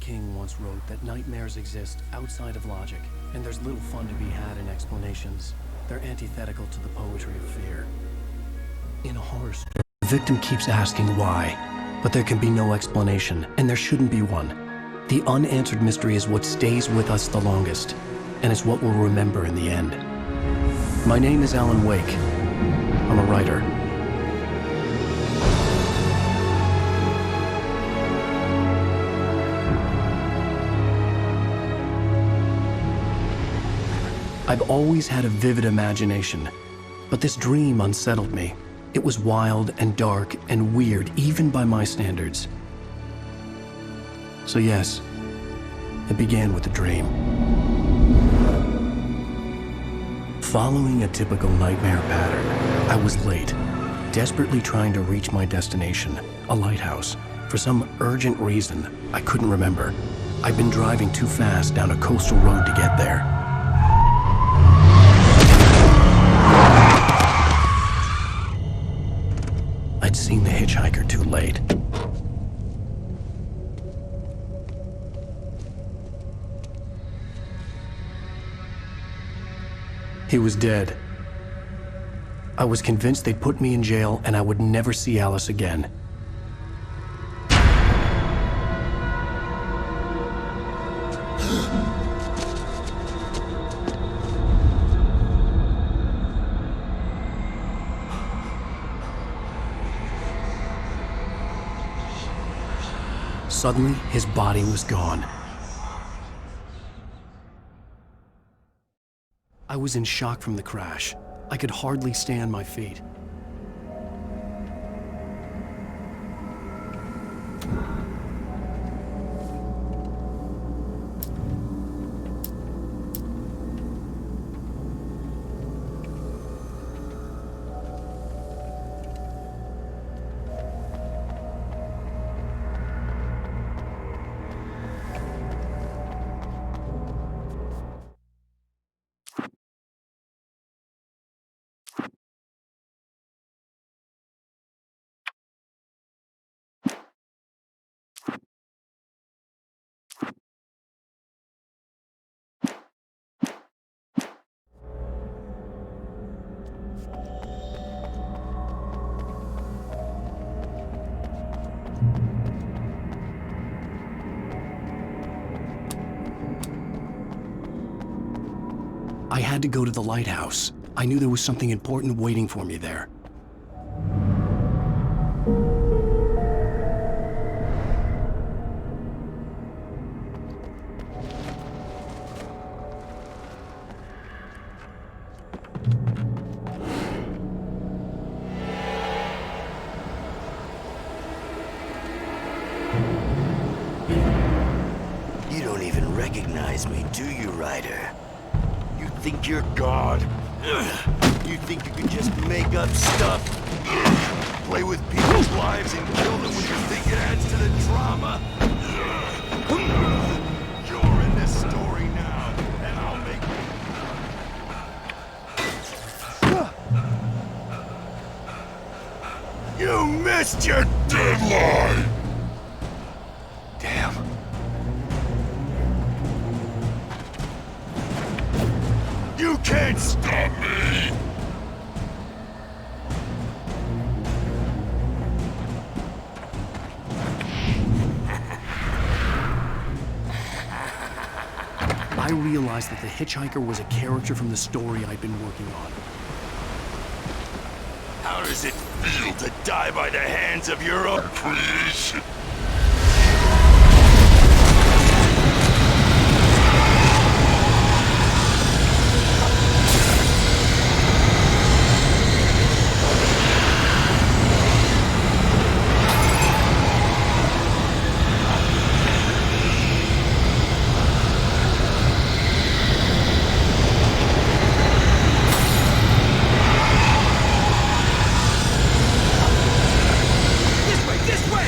King once wrote that nightmares exist outside of logic, and there's little fun to be had in explanations. They're antithetical to the poetry of fear. In a horror story, the victim keeps asking why, but there can be no explanation, and there shouldn't be one. The unanswered mystery is what stays with us the longest, and it's what we'll remember in the end. My name is Alan Wake. I'm a writer. I've always had a vivid imagination, but this dream unsettled me. It was wild and dark and weird, even by my standards. So yes, it began with a dream. Following a typical nightmare pattern, I was late, desperately trying to reach my destination, a lighthouse. For some urgent reason, I couldn't remember. I'd been driving too fast down a coastal road to get there. I'd seen the hitchhiker too late. He was dead. I was convinced they'd put me in jail and I would never see Alice again. Suddenly, his body was gone. I was in shock from the crash. I could hardly stay on my feet. I had to go to the lighthouse. I knew there was something important waiting for me there. You don't even recognize me, do you, Ryder? You think you're God? You think you can just make up stuff? Play with people's lives and kill them when you think it adds to the drama? You're in this story now, and I'll make you missed your deadline! Damn. You can't stop me! I realized that the hitchhiker was a character from the story I'd been working on. How does it feel to die by the hands of your own creation? This way!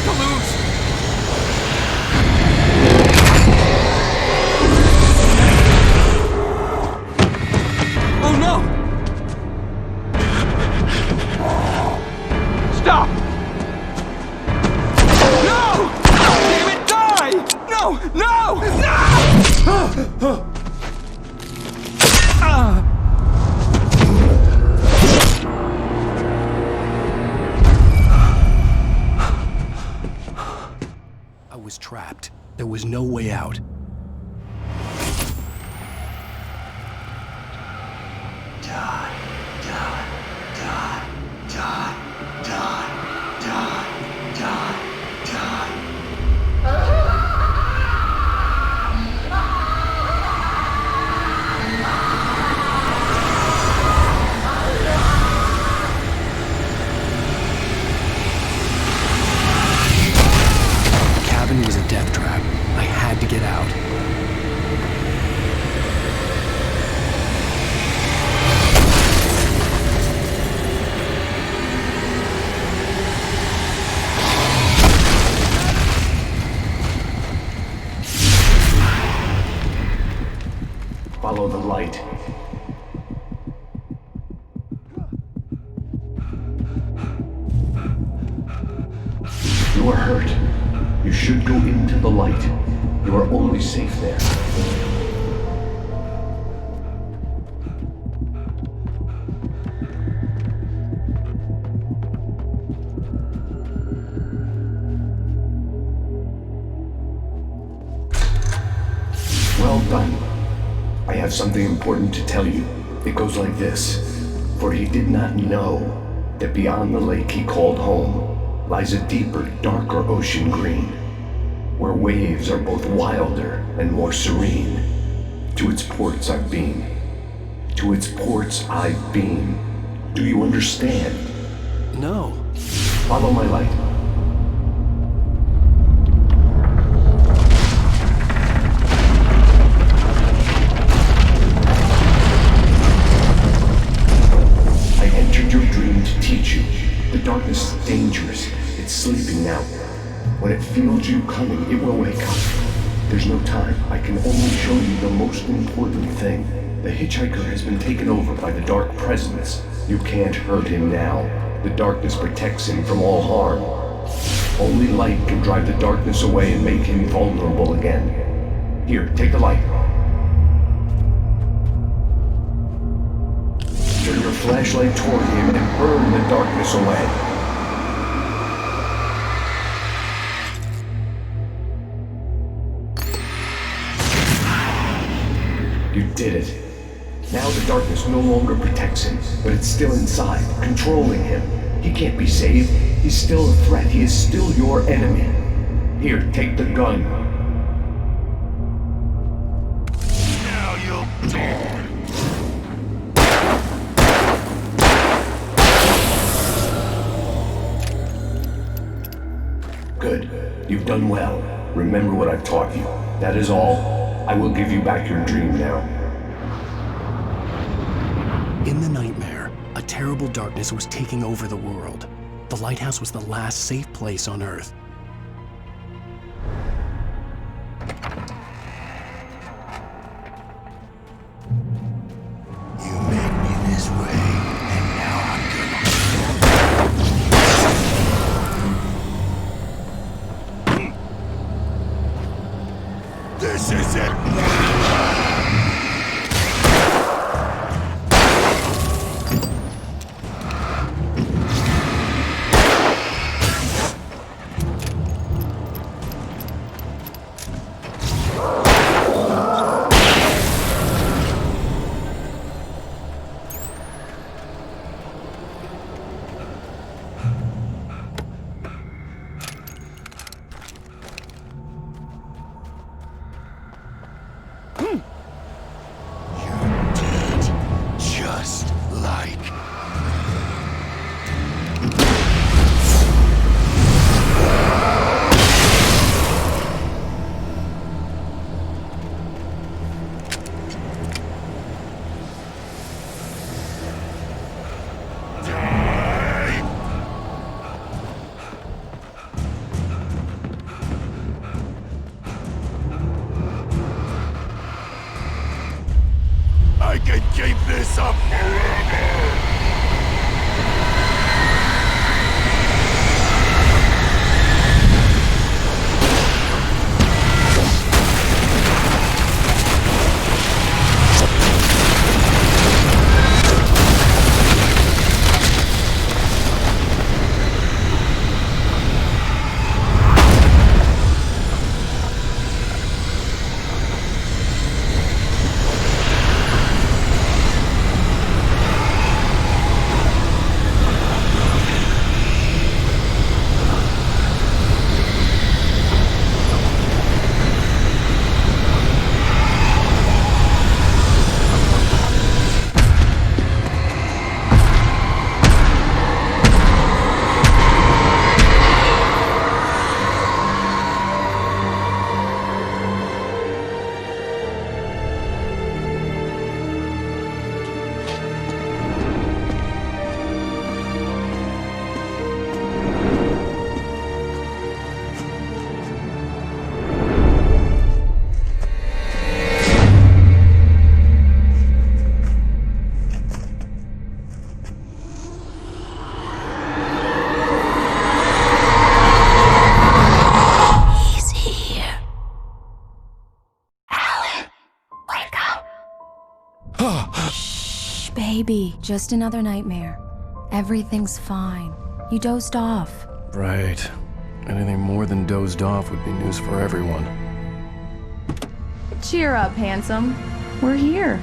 to lose! Oh no! Stop! No! Damn it, die! No! No! No! I was trapped. There was no way out. The cabin was a death trap. I had to get out. Follow the light. You are hurt. You should go into the light. You are only safe there. Well done. I have something important to tell you. It goes like this. For he did not know that beyond the lake he called home lies a deeper, darker ocean green, where waves are both wilder and more serene. To its ports I've been. To its ports I've been. Do you understand? No. Follow my light. I entered your dream to teach you. The darkness is dangerous. It's sleeping now. When it feels you coming, it will wake up. There's no time. I can only show you the most important thing. The hitchhiker has been taken over by the dark presence. You can't hurt him now. The darkness protects him from all harm. Only light can drive the darkness away and make him vulnerable again. Here, take the light. Turn your flashlight toward him and burn the darkness away. You did it. Now the darkness no longer protects him, but it's still inside, controlling him. He can't be saved. He's still a threat. He is still your enemy. Here, take the gun. Now you'll die. Good. You've done well. Remember what I've taught you. That is all. I will give you back your dream now. In the nightmare, a terrible darkness was taking over the world. The lighthouse was the last safe place on Earth. You made me this way, and now I'm gonna... This is it! this up forever! Baby, just another nightmare. Everything's fine. You dozed off. Right. Anything more than dozed off would be news for everyone. Cheer up, handsome. We're here.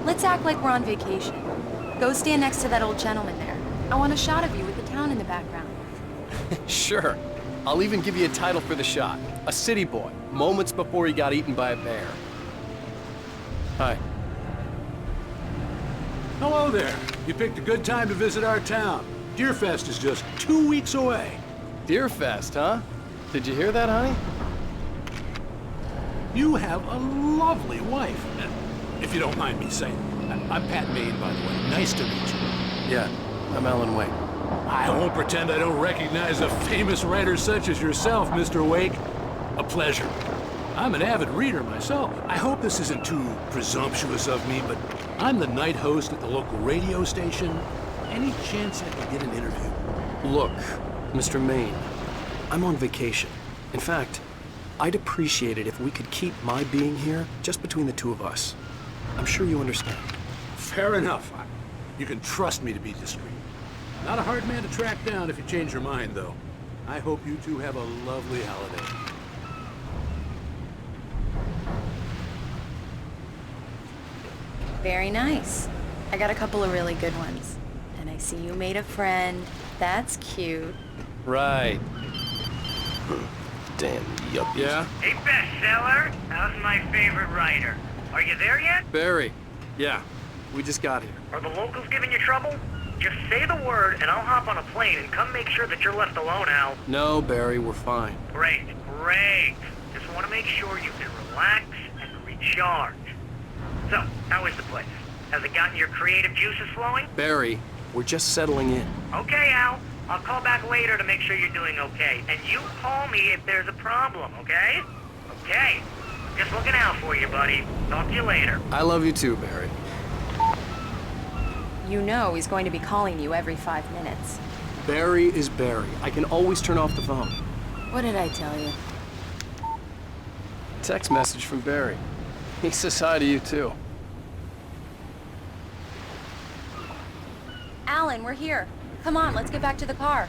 Let's act like we're on vacation. Go stand next to that old gentleman there. I want a shot of you with the town in the background. Sure. I'll even give you a title for the shot. A city boy, moments before he got eaten by a bear. Hi. Hello there. You picked a good time to visit our town. Deerfest is just 2 weeks away. Deerfest, huh? Did you hear that, honey? You have a lovely wife. If you don't mind me saying. I'm Pat Maine, by the way. Nice to meet you. Yeah, I'm Alan Wake. I won't pretend I don't recognize a famous writer such as yourself, Mr. Wake. A pleasure. I'm an avid reader myself. I hope this isn't too presumptuous of me, but I'm the night host at the local radio station. Any chance I could get an interview? Look, Mr. Maine, I'm on vacation. In fact, I'd appreciate it if we could keep my being here just between the two of us. I'm sure you understand. Fair enough. You can trust me to be discreet. Not a hard man to track down if you change your mind, though. I hope you two have a lovely holiday. Very nice. I got a couple of really good ones. And I see you made a friend. That's cute. Right. Damn yuppies. Yeah? Hey, bestseller, how's my favorite writer? Are you there yet? Barry. Yeah, we just got here. Are the locals giving you trouble? Just say the word and I'll hop on a plane and come make sure that you're left alone, Al. No, Barry, we're fine. Great, great. Just want to make sure you can relax and recharge. So, how is the place? Has it gotten your creative juices flowing? Barry, we're just settling in. Okay, Al. I'll call back later to make sure you're doing okay. And you call me if there's a problem, okay? Okay. Just looking out for you, buddy. Talk to you later. I love you too, Barry. You know he's going to be calling you every 5 minutes. Barry is Barry. I can always turn off the phone. What did I tell you? Text message from Barry. He says hi to you too. Alan, we're here. Come on, let's get back to the car.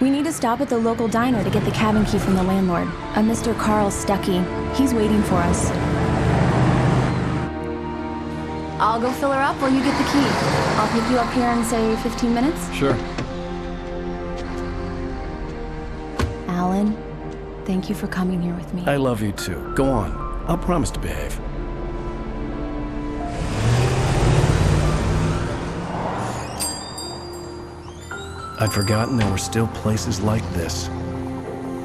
We need to stop at the local diner to get the cabin key from the landlord, a Mr. Carl Stuckey. He's waiting for us. I'll go fill her up while you get the key. I'll pick you up here in, say, 15 minutes? Sure. Alan, thank you for coming here with me. I love you too. Go on. I'll promise to behave. I'd forgotten there were still places like this.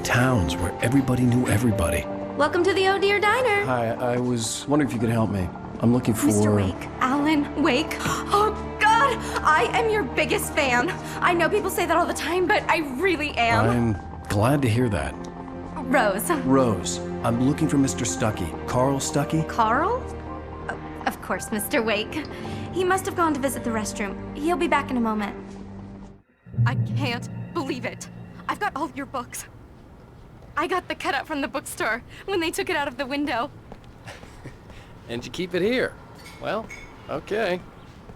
Towns where everybody knew everybody. Welcome to the Oh Dear Diner. Hi, I was wondering if you could help me. I'm looking for... Mr. Wake. Alan Wake. Oh, God! I am your biggest fan. I know people say that all the time, but I really am. I'm glad to hear that. Rose. Rose, I'm looking for Mr. Stuckey. Carl Stuckey? Carl? Of course, Mr. Wake. He must have gone to visit the restroom. He'll be back in a moment. I can't believe it. I've got all your books. I got the cutout from the bookstore when they took it out of the window. And you keep it here. Well, okay.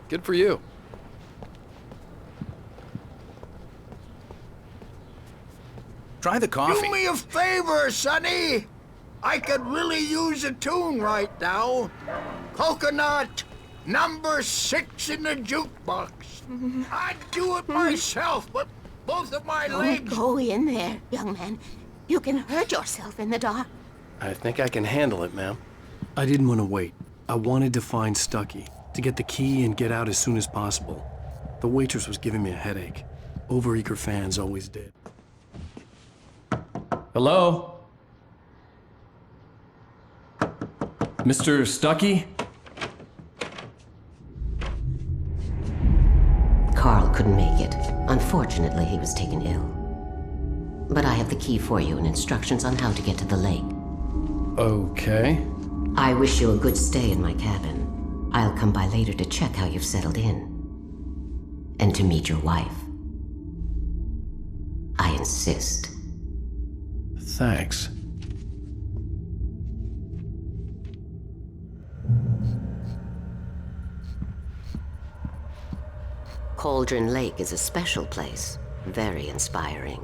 Good for you. Try the coffee. Do me a favor, Sonny. I could really use a tune right now. Coconut, number 6 in the jukebox. I'd do it myself, but both of my legs... Don't go in there, young man. You can hurt yourself in the dark. I think I can handle it, ma'am. I didn't want to wait. I wanted to find Stuckey, to get the key and get out as soon as possible. The waitress was giving me a headache. Overeager fans always did. Hello? Mr. Stuckey? Carl couldn't make it. Unfortunately, he was taken ill. But I have the key for you and instructions on how to get to the lake. Okay. I wish you a good stay in my cabin. I'll come by later to check how you've settled in. And to meet your wife. I insist. Thanks. Cauldron Lake is a special place. Very inspiring.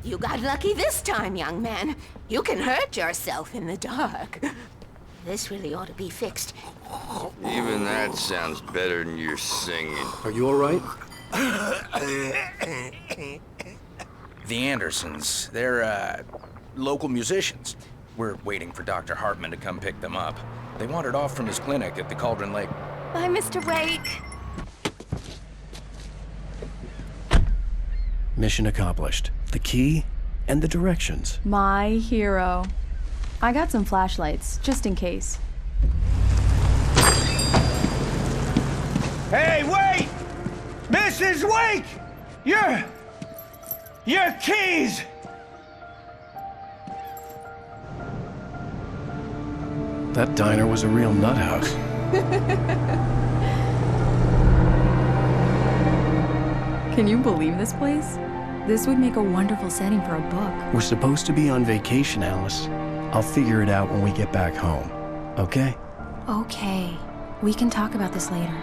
You got lucky this time, young man. You can hurt yourself in the dark. This really ought to be fixed. Even that sounds better than your singing. Are you all right? The Andersons, they're, local musicians. We're waiting for Dr. Hartman to come pick them up. They wandered off from his clinic at the Cauldron Lake. Bye, Mr. Wake. Mission accomplished. The key and the directions. My hero. I got some flashlights, just in case. Hey, wait! Mrs. Wake! Your keys! That diner was a real nut house. Can you believe this place? This would make a wonderful setting for a book. We're supposed to be on vacation, Alice. I'll figure it out when we get back home. Okay? Okay. We can talk about this later.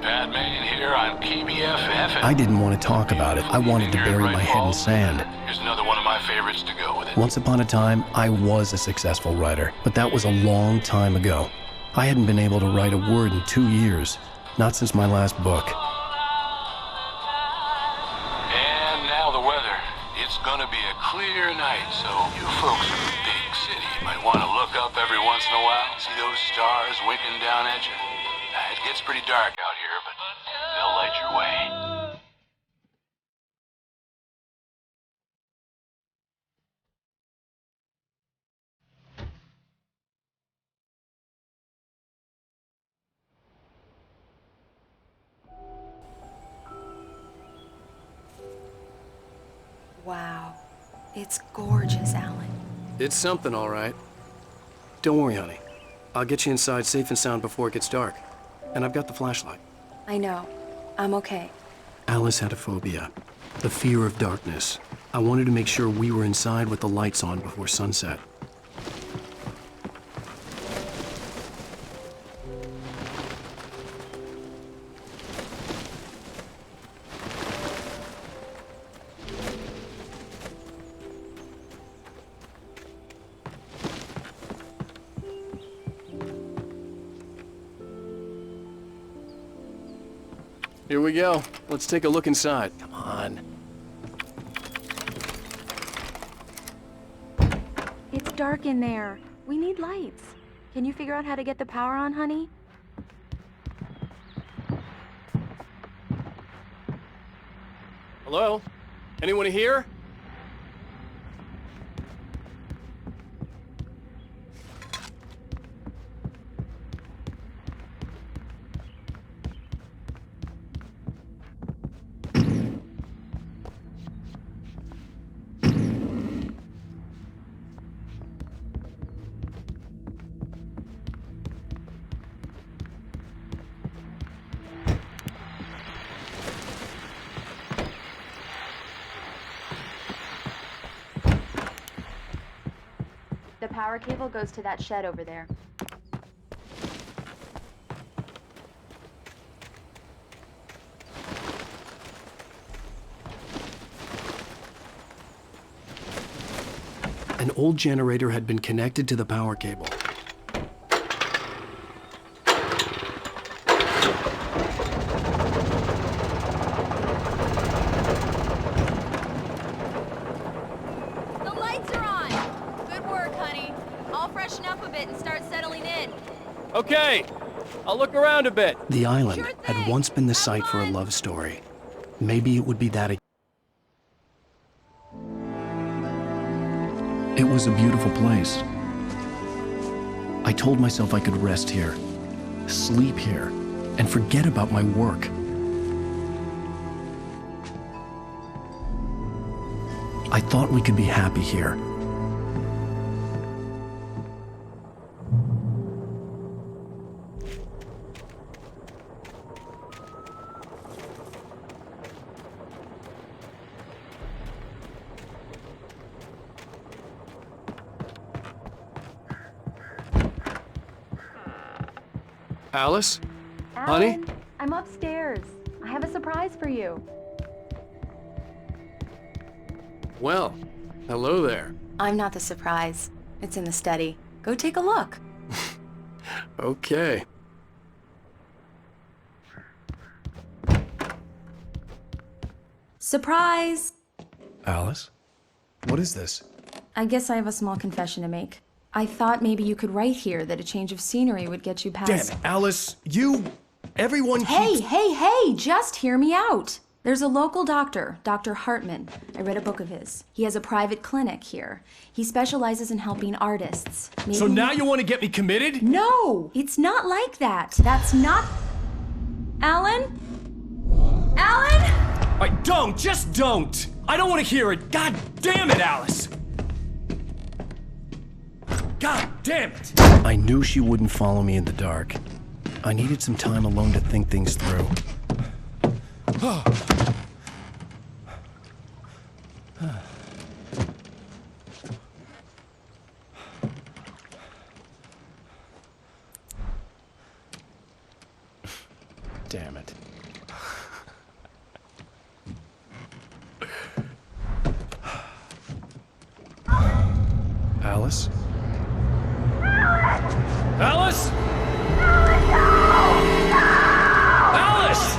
Bad man here on KBFF. I didn't want to talk about it. I wanted to bury my head in sand. Here's another one of my favorites to go with it. Once upon a time, I was a successful writer, but that was a long time ago. I hadn't been able to write a word in 2 years, not since my last book. And now the weather. It's gonna be a clear night, so you folks in the big city might want to look up every once in a while, see those stars winking down at you. It gets pretty dark out here, but they'll light your way. Wow. It's gorgeous, Alan. It's something, all right. Don't worry, honey. I'll get you inside safe and sound before it gets dark. And I've got the flashlight. I know. I'm okay. Alice had a phobia. The fear of darkness. I wanted to make sure we were inside with the lights on before sunset. Here we go. Let's take a look inside. Come on. It's dark in there. We need lights. Can you figure out how to get the power on, honey? Hello? Anyone here? The power cable goes to that shed over there. An old generator had been connected to the power cable. The lights are on! Good work, honey. I'll freshen up a bit and start settling in. Okay, I'll look around a bit. The island Sure had thing. once been the Have site for a fun. love story. Maybe it would be that again. It was a beautiful place. I told myself I could rest here, sleep here, and forget about my work. I thought we could be happy here. Alice? Honey? Alan, I'm upstairs. I have a surprise for you. Well, hello there. I'm not the surprise. It's in the study. Go take a look. Okay. Surprise! Alice? What is this? I guess I have a small confession to make. I thought maybe you could write here that a change of scenery would get you past... Damn it, Alice! Everyone keeps... Hey! Just hear me out! There's a local doctor, Dr. Hartman. I read a book of his. He has a private clinic here. He specializes in helping artists. So now you want to get me committed? No! It's not like that. That's not... Alan? Alan? Just don't! I don't want to hear it! God damn it, Alice! God damn it! I knew she wouldn't follow me in the dark. I needed some time alone to think things through. Damn it. Alice? Alice? Alice!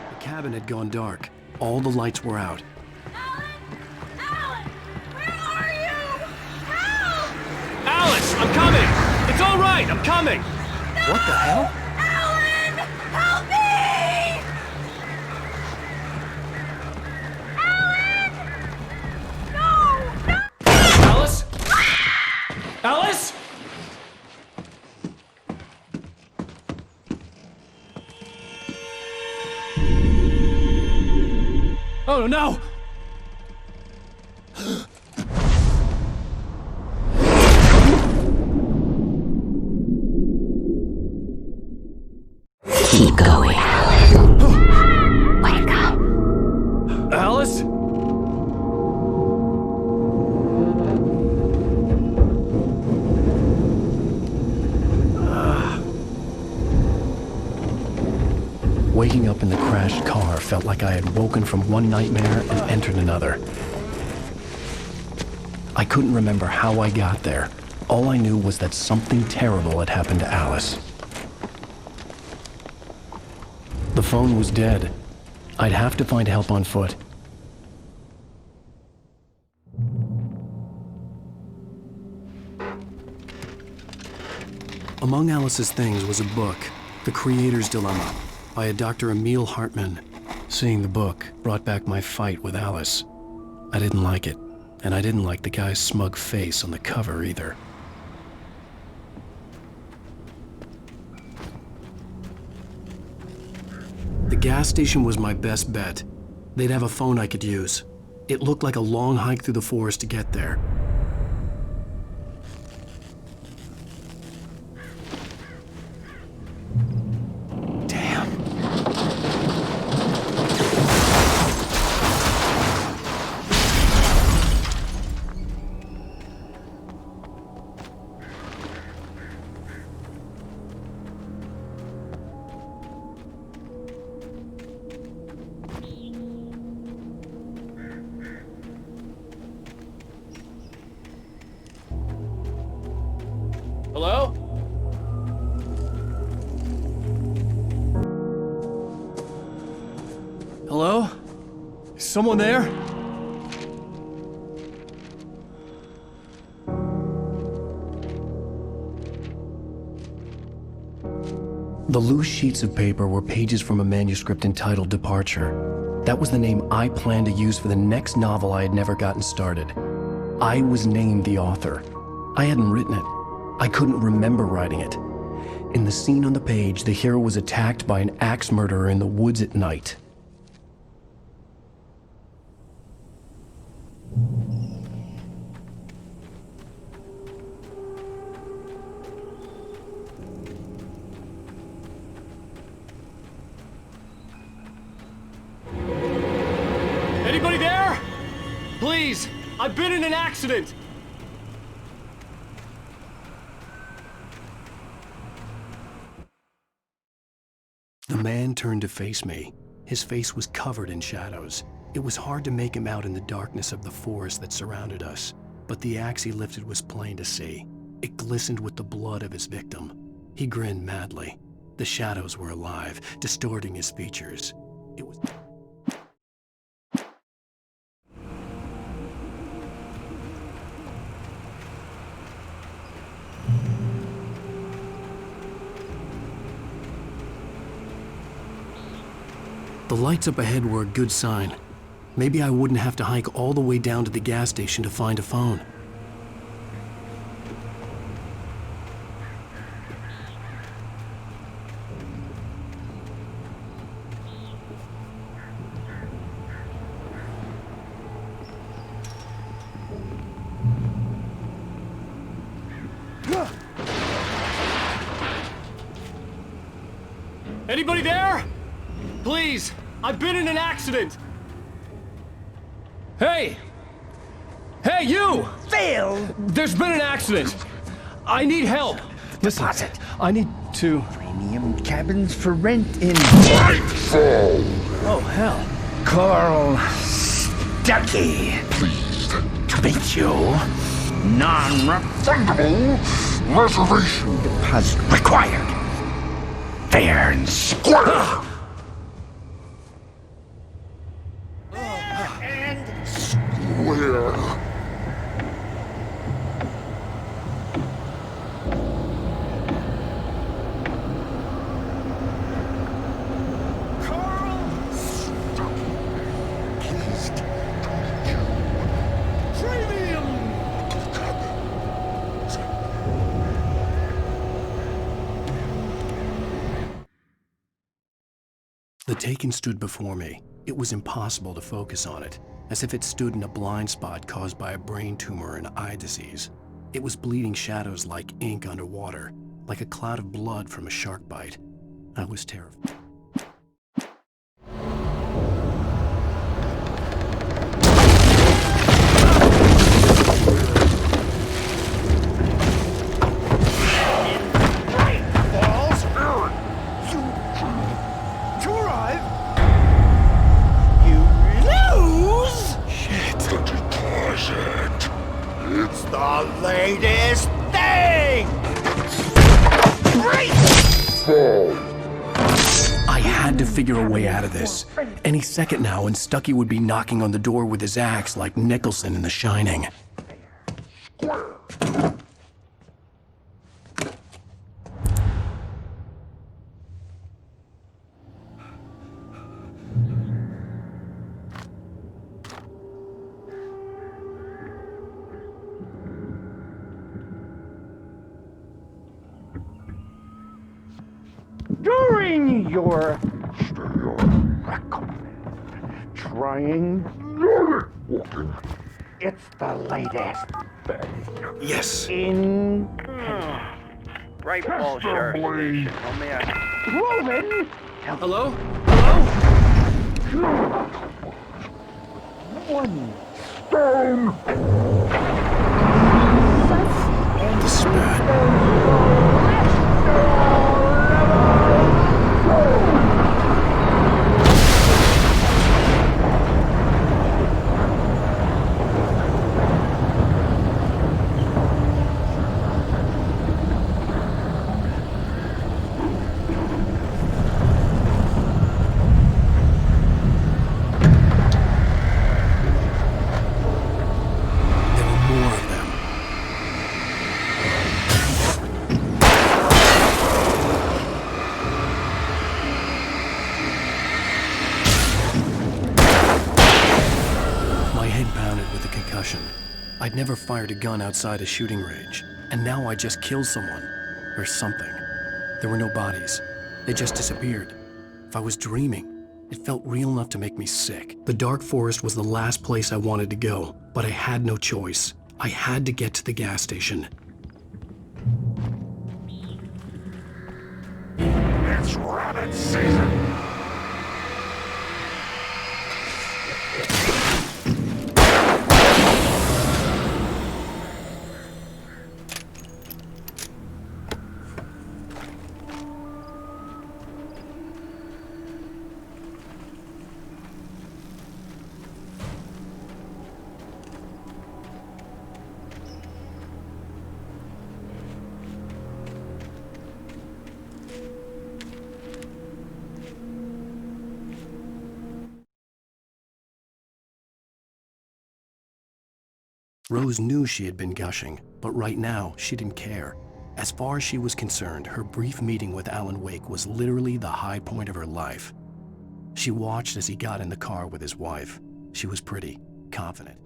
The cabin had gone dark. All the lights were out. Alan! Where are you? Help! Alice, I'm coming! It's all right, I'm coming! No! What the hell? Alan! Help me! Alan! No! Alice? Alice? Oh no! Keep going, Alan. Wake up. Alice? Waking up in the crashed car felt like I had woken from one nightmare and entered another. I couldn't remember how I got there. All I knew was that something terrible had happened to Alice. The phone was dead. I'd have to find help on foot. Among Alice's things was a book, The Creator's Dilemma, by a Dr. Emil Hartmann. Seeing the book brought back my fight with Alice. I didn't like it, and I didn't like the guy's smug face on the cover either. The gas station was my best bet. They'd have a phone I could use. It looked like a long hike through the forest to get there. Hello? Hello? Is someone there? The loose sheets of paper were pages from a manuscript entitled Departure. That was the name I planned to use for the next novel I had never gotten started. I was named the author. I hadn't written it. I couldn't remember writing it. In the scene on the page, the hero was attacked by an axe murderer in the woods at night. Anybody there? Please, I've been in an accident. The man turned to face me. His face was covered in shadows. It was hard to make him out in the darkness of the forest that surrounded us, but the axe he lifted was plain to see. It glistened with the blood of his victim. He grinned madly. The shadows were alive, distorting his features. It was... The lights up ahead were a good sign. Maybe I wouldn't have to hike all the way down to the gas station to find a phone. Anybody there? Please, I've been in an accident. Hey! Hey, you! Phil! There's been an accident. I need help. Listen, I need to... Premium cabins for rent in... Nightfall! Oh, hell. Carl Stuckey. Pleased To meet you. Non-refundable reservation deposit required. Fair and square. Where? The Taken stood before me. It was impossible to focus on it, as if it stood in a blind spot caused by a brain tumor and eye disease. It was bleeding shadows like ink underwater, like a cloud of blood from a shark bite. I was terrified. It's the latest thing! Great! Fall. figure a way out of this. Any second now, and Stucky would be knocking on the door with his axe like Nicholson in The Shining. During your trying, it's the latest thing. Yes. In Right Sheriff Station. How may I... proven. Hello? One stone. The spat. I'd never fired a gun outside a shooting range, and now I just killed someone. Or something. There were no bodies. They just disappeared. If I was dreaming, it felt real enough to make me sick. The dark forest was the last place I wanted to go, but I had no choice. I had to get to the gas station. It's rabbit season. Rose knew she had been gushing, but right now, she didn't care. As far as she was concerned, her brief meeting with Alan Wake was literally the high point of her life. She watched as he got in the car with his wife. She was pretty, confident.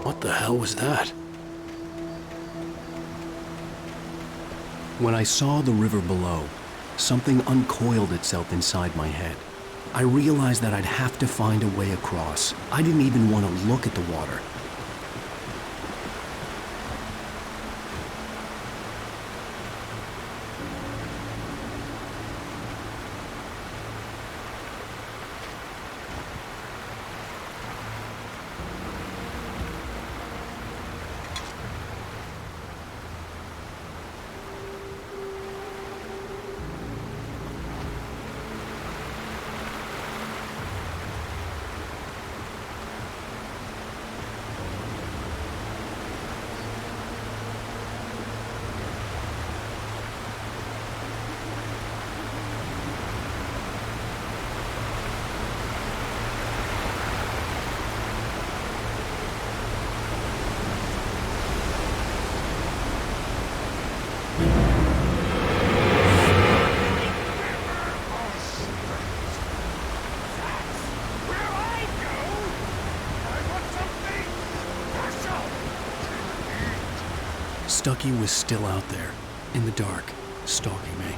What the hell was that? When I saw the river below, something uncoiled itself inside my head. I realized that I'd have to find a way across. I didn't even want to look at the water. Stucky was still out there, in the dark, stalking me.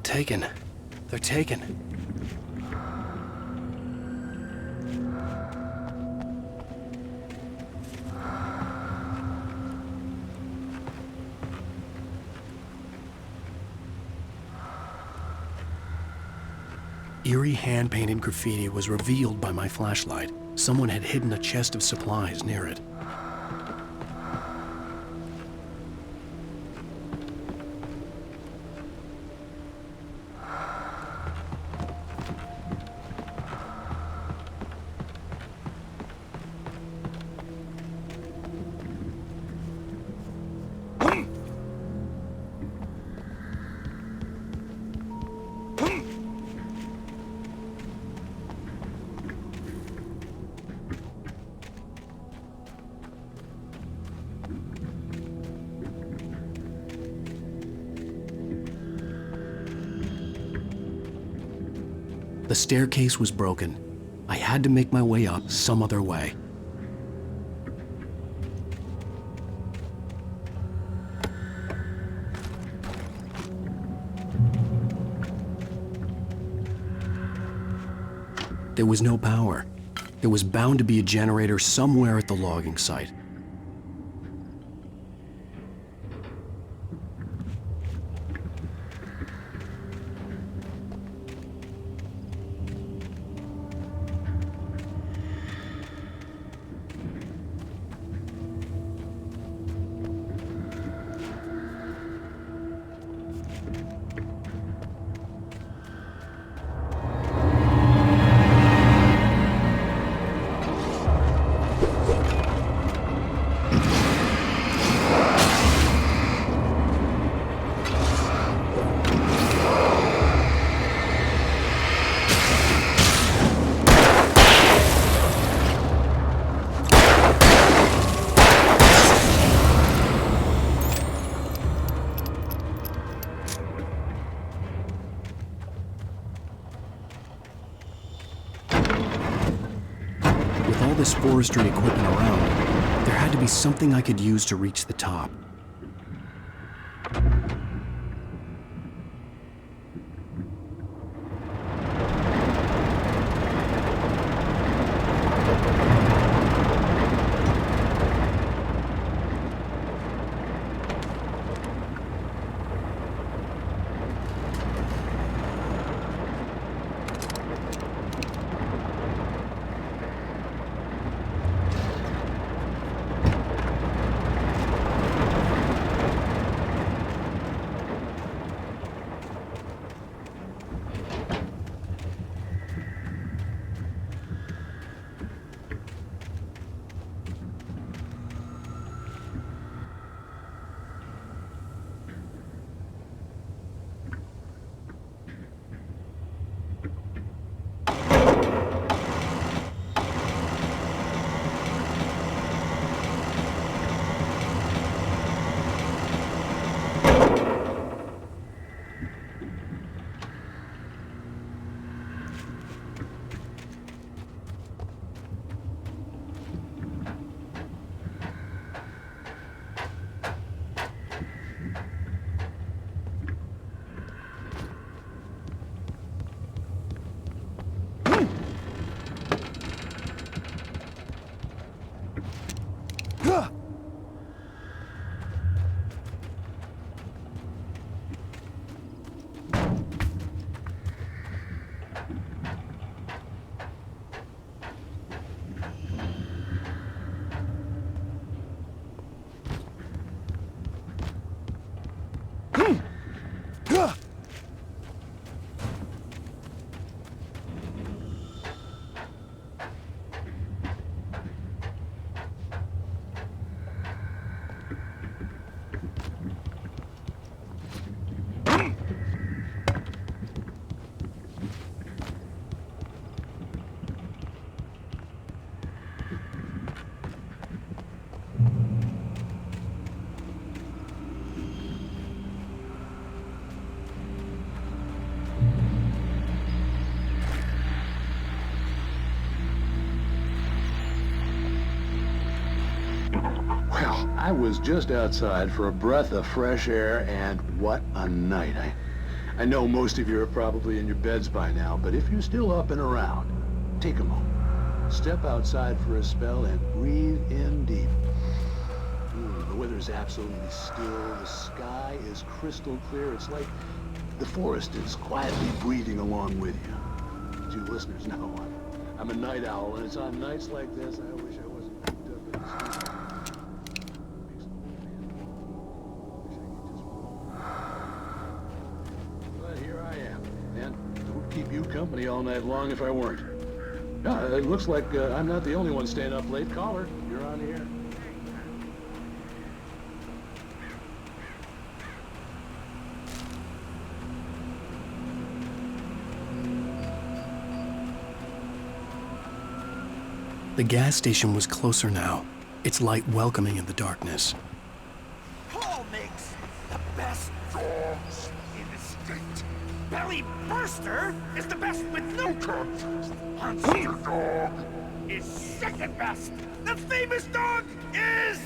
taken. They're taken. Eerie hand-painted graffiti was revealed by my flashlight. Someone had hidden a chest of supplies near it. The staircase was broken. I had to make my way up some other way. There was no power. There was bound to be a generator somewhere at the logging site. This forestry equipment around, there had to be something I could use to reach the top. I was just outside for a breath of fresh air, and what a night. I know most of you are probably in your beds by now, but if you're still up and around, take a moment. Step outside for a spell and breathe in deep. The weather's absolutely still. The sky is crystal clear. It's like the forest is quietly breathing along with you. As you listeners know, I'm a night owl, and it's on nights like this I wish I wasn't cooped up in the studio. But here I am, and it would keep you company all night long if I weren't. It looks like I'm not the only one staying up late. Caller, you're on the air. The gas station was closer now, its light welcoming in the darkness. Paul makes the best dogs in the state. Belly Burster is the best with no contest. Underdog is second best. The famous dog is...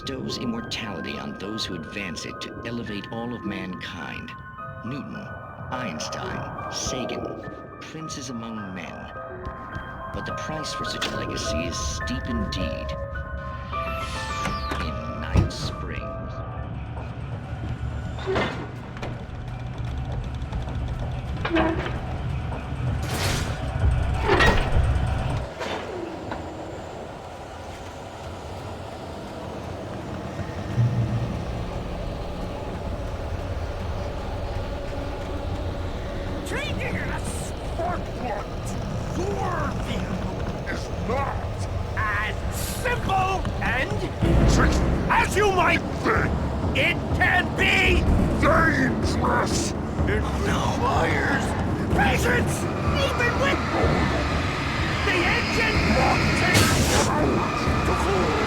bestows immortality on those who advance it to elevate all of mankind. Newton, Einstein, Sagan, princes among men. But the price for such a legacy is steep indeed. In Night Springs. Treating a sparkplug your vehicle is not as simple and tricky as you might think. It can be dangerous. It requires patience, even with the engine takes hours to cool.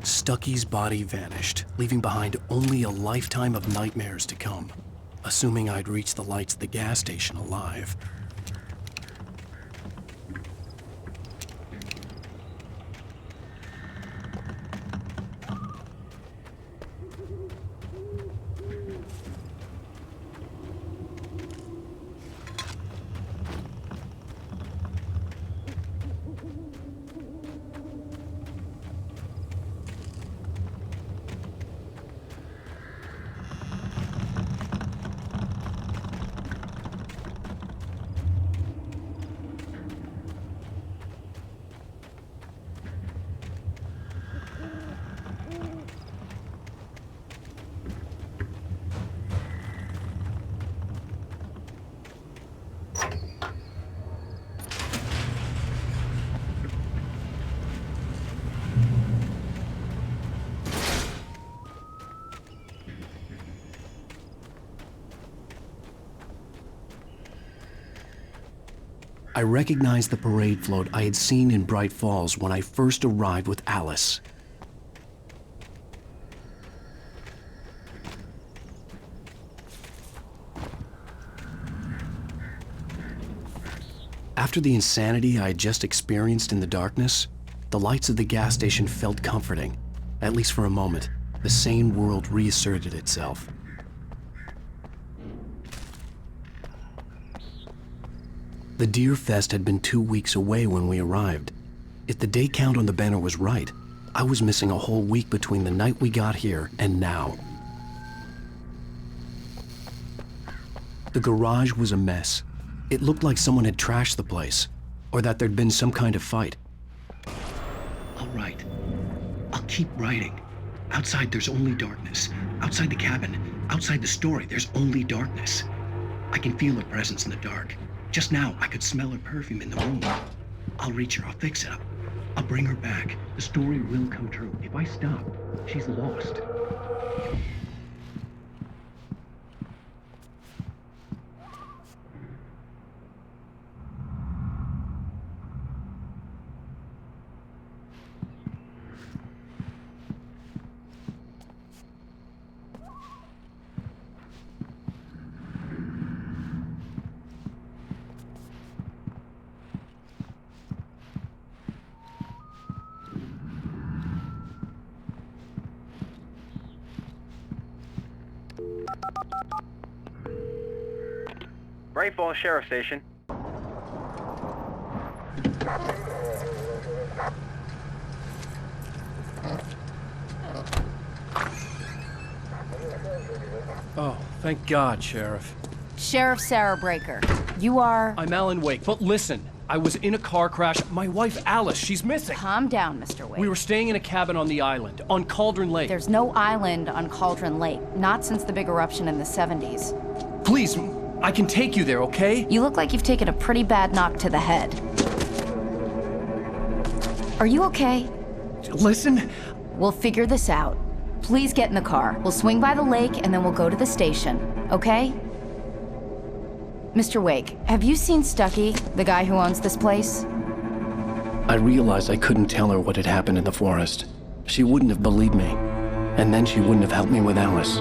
Stucky's body vanished, leaving behind only a lifetime of nightmares to come. Assuming I'd reach the lights at the gas station alive. I recognized the parade float I had seen in Bright Falls when I first arrived with Alice. After the insanity I had just experienced in the darkness, the lights of the gas station felt comforting. At least for a moment, the sane world reasserted itself. The Deer Fest had been 2 weeks away when we arrived. If the day count on the banner was right, I was missing a whole week between the night we got here and now. The garage was a mess. It looked like someone had trashed the place, or that there'd been some kind of fight. All right. I'll keep writing. Outside, there's only darkness. Outside the cabin, outside the story, there's only darkness. I can feel her presence in the dark. Just now, I could smell her perfume in the room. I'll reach her. I'll fix it up. I'll bring her back. The story will come true. If I stop, she's lost. Bright Falls Sheriff Station. Oh, thank God, Sheriff. Sheriff Sarah Breaker. You are... I'm Alan Wake, but listen. I was in a car crash. My wife, Alice, she's missing. Calm down, Mr. Wake. We were staying in a cabin on the island, on Cauldron Lake. There's no island on Cauldron Lake. Not since the big eruption in the 70s. Please, I can take you there, okay? You look like you've taken a pretty bad knock to the head. Are you okay? Listen. We'll figure this out. Please get in the car. We'll swing by the lake and then we'll go to the station, okay? Mr. Wake, have you seen Stucky, the guy who owns this place? I realized I couldn't tell her what had happened in the forest. She wouldn't have believed me. And then she wouldn't have helped me with Alice.